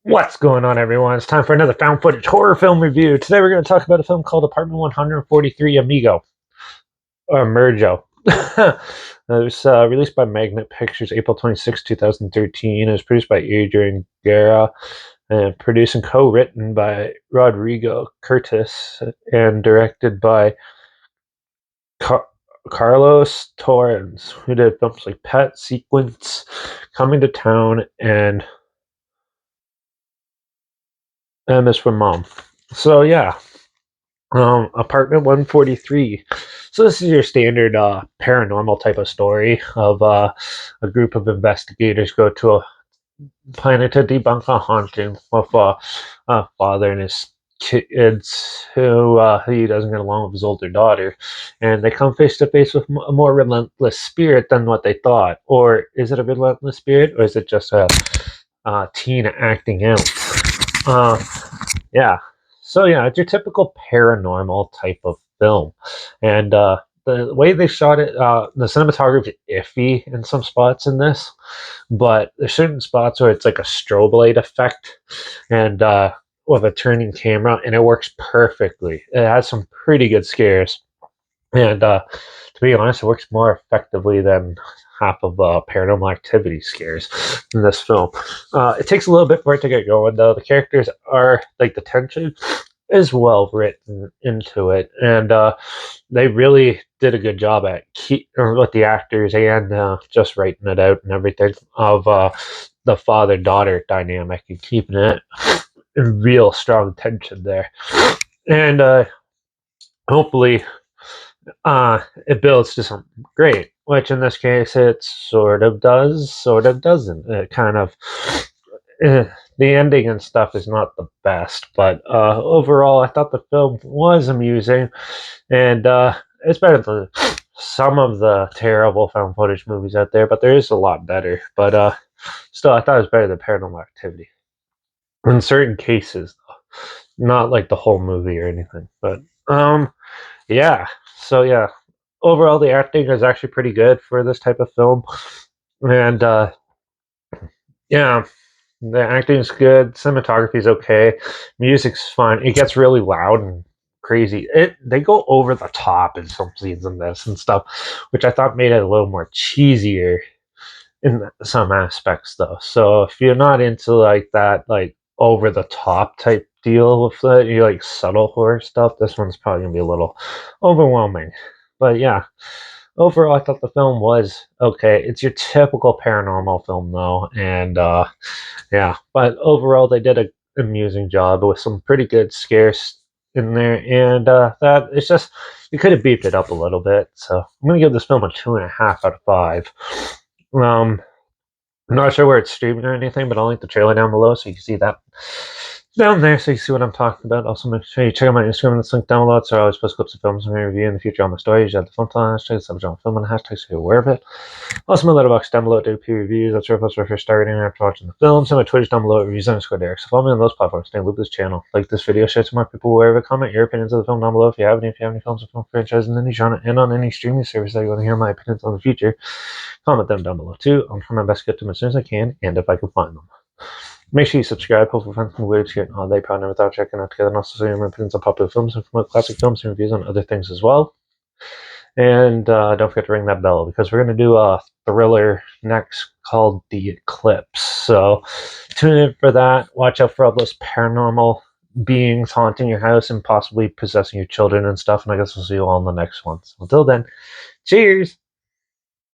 What's going on, everyone? It's time for another found footage horror film review. Today we're going to talk about a film called Apartment 143 Amigo, or Emirgo. It was released by Magnet Pictures April 26, 2013. It was produced by Adrian Guerra and produced and co-written by Rodrigo Curtis and directed by Car- Carlos Torrens, who did films like Pet Sequence, Coming to Town, and M is for Mom. So yeah, Apartment 143. So this is your standard paranormal type of story of a group of investigators go to a planet to debunk a haunting of a father and his kids who he doesn't get along with his older daughter, and they come face to face with a more relentless spirit than what they thought. Or is it a relentless spirit, or is it just a teen acting out? Uh, yeah. So yeah, it's your typical paranormal type of film, and the way they shot it, the cinematography is iffy in some spots in this, but there's certain spots where it's like a strobe light effect, and with a turning camera, and it works perfectly. It has some pretty good scares, and to be honest, it works more effectively than half of Paranormal Activity scares in this film. It takes a little bit for it to get going, though. The characters are like the tension is well written into it, and they really did a good job at with the actors and just writing it out and everything of the father-daughter dynamic and keeping it in real strong tension there, and hopefully it builds to something great, which in this case it sort of does, sort of doesn't. It kind of eh, the ending and stuff is not the best, but overall, I thought the film was amusing, and it's better than some of the terrible found footage movies out there. But there is a lot better. But still, I thought it was better than Paranormal Activity in certain cases, though. Not like the whole movie or anything. But yeah. So yeah, overall, the acting is actually pretty good for this type of film, and yeah, the acting's good, cinematography's okay, music's fun. It gets really loud and crazy. They go over the top in some scenes in this and stuff, which I thought made it a little more cheesier in some aspects, though. So if you're not into like that, like over the top type deal with it, you like subtle horror stuff, this one's probably gonna be a little overwhelming. But yeah, overall, I thought the film was okay. It's your typical paranormal film, though, and yeah. But overall, they did a amusing job with some pretty good scares in there, and that it's just you could have beefed it up a little bit. So I'm gonna give this film a 2.5 out of 5. Um, I'm not sure where it's streaming or anything, but I'll link the trailer down below so you can see that down there so you can see what I'm talking about. Also, make sure you check out my Instagram and it's linked down below. So I always post clips of films and review in the future on my stories. You have the film title hashtag, subject on film and hashtag, so you're aware of it. Also, my Letterbox down below, do peer reviews. That's where I post my first starting after watching the film. So my Twitter's down below, reviews underscore Derek. So follow me on those platforms. Stay in loop with this channel. Like this video, share it to more people wherever. Comment your opinions of the film down below if you have any. If you have any films or film franchises in any genre and on any streaming service that you want to hear my opinions on the future, comment them down below too. I'll try my best to get to them as soon as I can and if I can find them. Make sure you subscribe. Hopefully, find some weird shit all day, probably without checking out together. And also, share my opinions on popular films and promote classic films and reviews on other things as well. And don't forget to ring that bell because we're going to do a thriller next called The Eclipse. So tune in for that. Watch out for all those paranormal beings haunting your house and possibly possessing your children and stuff. And I guess we'll see you all in the next one. So until then, cheers!